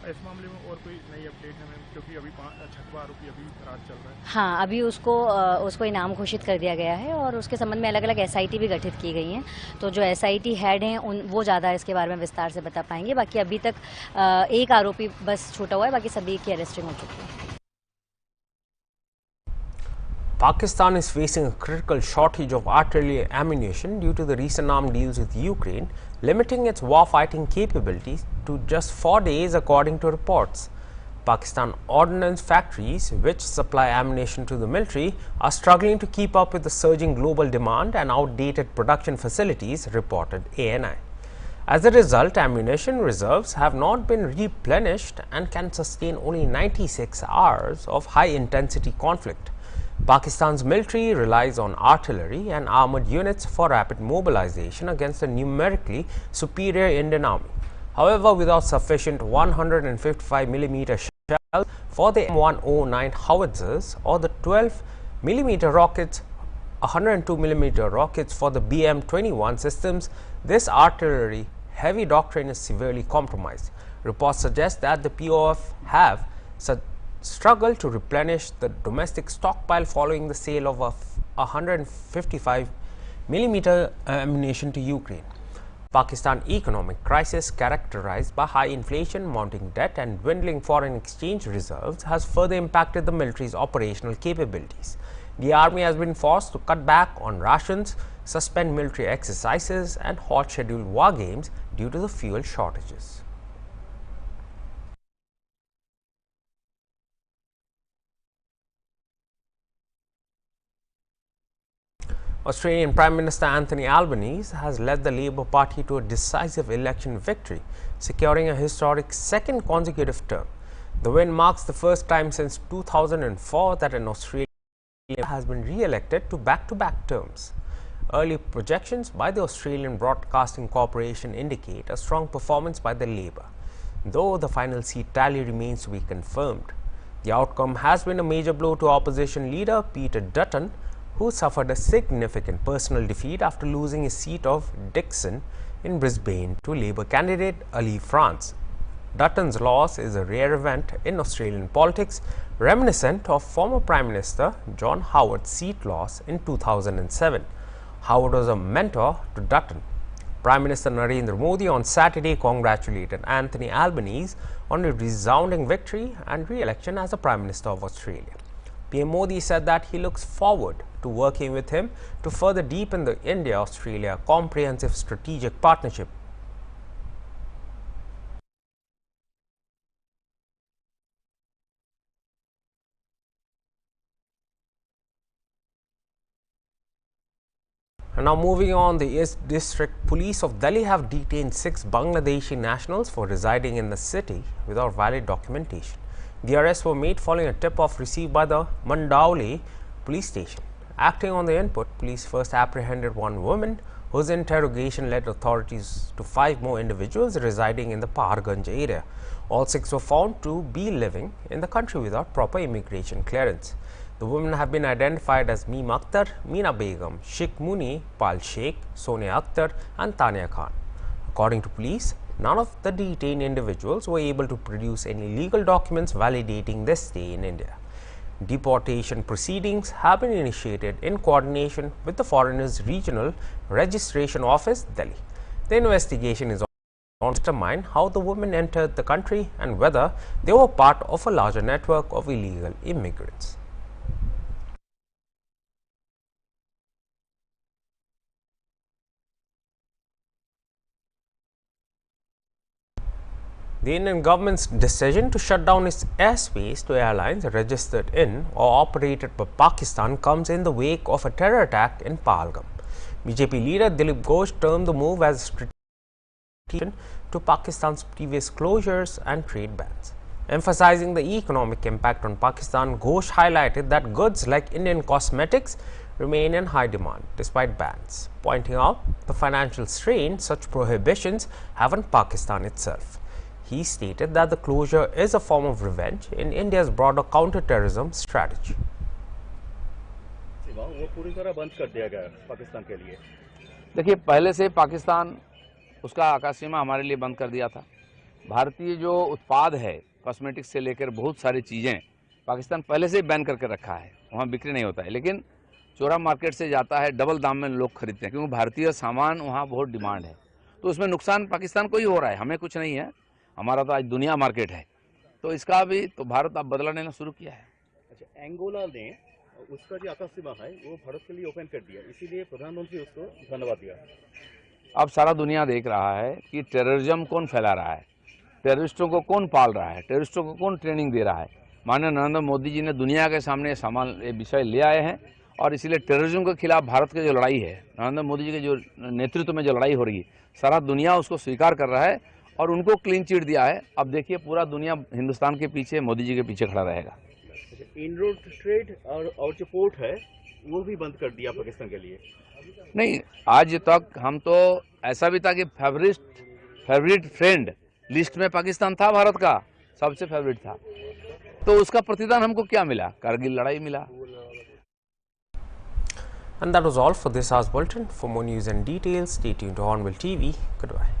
इस मामले में और कोई नई अपडेट है मैम, क्योंकि अभी 6वां आरोपी अभी फरार चल रहा है। हाँ, अभी उसको इनाम घोषित कर दिया गया है और उसके संबंध में अलग अलग एसआईटी भी गठित की गई हैं। तो जो एसआईटी हेड हैं वो ज़्यादा इसके बारे में विस्तार से बता पाएंगे। बाकी अभी तक एक आरोपी बस छूटा हुआ है, बाकी सभी की अरेस्टिंग हो चुकी है। Pakistan is facing a critical shortage of artillery ammunition due to the recent arms deals with Ukraine, limiting its war-fighting capabilities to just 4 days according to reports. Pakistan ordnance factories, which supply ammunition to the military, are struggling to keep up with the surging global demand and outdated production facilities, reported ANI. As a result, ammunition reserves have not been replenished and can sustain only 96 hours of high-intensity conflict. Pakistan's military relies on artillery and armored units for rapid mobilization against a numerically superior Indian army. However, without sufficient 155mm shells for the M109 howitzers or the 12mm rockets, 102mm rockets for the BM-21 systems, this artillery heavy doctrine is severely compromised. Reports suggest that the POF have struggled to replenish the domestic stockpile following the sale of a 155mm ammunition to Ukraine. Pakistan economic crisis, characterized by high inflation, mounting debt and dwindling foreign exchange reserves, has further impacted the military's operational capabilities. The army has been forced to cut back on rations, suspend military exercises and halt scheduled war games due to the fuel shortages. Australian Prime Minister Anthony Albanese has led the Labour Party to a decisive election victory, securing a historic second consecutive term. The win marks the first time since 2004 that an Australian has been re-elected to back-to-back terms. Early projections by the Australian Broadcasting Corporation indicate a strong performance by the Labour, though the final seat tally remains to be confirmed. The outcome has been a major blow to opposition leader Peter Dutton, who suffered a significant personal defeat after losing his seat of Dixon in Brisbane to Labour candidate Ali France. Dutton's loss is a rare event in Australian politics, reminiscent of former Prime Minister John Howard's seat loss in 2007. Howard was a mentor to Dutton. Prime Minister Narendra Modi on Saturday congratulated Anthony Albanese on a resounding victory and re-election as the Prime Minister of Australia. PM Modi said that he looks forward to working with him to further deepen the India-Australia comprehensive strategic partnership. And now moving on, the East District Police of Delhi have detained 6 Bangladeshi nationals for residing in the city without valid documentation. The arrests were made following a tip-off received by the Mandauli police station. Acting on the input, police first apprehended one woman, whose interrogation led authorities to 5 more individuals residing in the Paharganj area. All 6 were found to be living in the country without proper immigration clearance. The women have been identified as Meem Akhtar, Meena Begum, Sheikh Muni, Pal Sheikh, Sonia Akhtar and Tanya Khan. According to police, none of the detained individuals were able to produce any legal documents validating their stay in India. Deportation proceedings have been initiated in coordination with the Foreigners Regional Registration Office, Delhi. The investigation is on to determine how the women entered the country and whether they were part of a larger network of illegal immigrants. The Indian government's decision to shut down its airspace to airlines registered in or operated by Pakistan comes in the wake of a terror attack in Pahalgam. BJP leader Dilip Ghosh termed the move as strategic to Pakistan's previous closures and trade bans. Emphasizing the economic impact on Pakistan, Ghosh highlighted that goods like Indian cosmetics remain in high demand despite bans, pointing out the financial strain such prohibitions have on Pakistan itself. He stated that the closure is a form of revenge in India's broader counter-terrorism strategy. वो पूरी तरह बंद कर दिया गया पाकिस्तान के लिए। देखिए, पहले से पाकिस्तान उसका आकाश सीमा हमारे लिए बंद कर दिया था। भारतीय जो उत्पाद है, कॉस्मेटिक्स से लेकर बहुत सारी चीज़ें पाकिस्तान पहले से ही बैन करके रखा है, वहाँ बिक्री नहीं होता है। लेकिन चोरा मार्केट से जाता है, डबल दाम में लोग खरीदते हैं, क्योंकि भारतीय सामान वहाँ बहुत डिमांड है। तो उसमें नुकसान पाकिस्तान को ही हो रहा है, हमें कुछ नहीं है। हमारा तो आज दुनिया मार्केट है, तो इसका भी तो भारत अब बदला लेना शुरू किया है। अच्छा, एंगोला ने उसका जो आकाश सीमा है वो भारत के लिए ओपन कर दिया, इसीलिए प्रधानमंत्री उसको धन्यवाद दिया। अब सारा दुनिया देख रहा है कि टेररिज्म कौन फैला रहा है, टेररिस्टों को कौन पाल रहा है, टेररिस्टों को कौन ट्रेनिंग दे रहा है। माननीय नरेंद्र मोदी जी ने दुनिया के सामने ये विषय ले आए हैं, और इसीलिए टेररिज्म के खिलाफ भारत की जो लड़ाई है, नरेंद्र मोदी जी के जो नेतृत्व में जो लड़ाई हो रही है, सारा दुनिया उसको स्वीकार कर रहा है और उनको क्लीन चिट दिया है। अब देखिए पूरा दुनिया हिंदुस्तान के पीछे, मोदी जी के पीछे खड़ा रहेगा। इन रोड ट्रेड और जो पोर्ट है वो भी बंद कर दिया पाकिस्तान के लिए। नहीं, आज तक हम तो ऐसा भी था कि फेवरेट फ्रेंड लिस्ट में पाकिस्तान था, भारत का सबसे फेवरेट था, तो उसका प्रतिदान हमको क्या मिला? कारगिल लड़ाई मिला। And that was all for this hour's bulletin. For more news and details, stay tuned to Hornbill TV. Goodbye.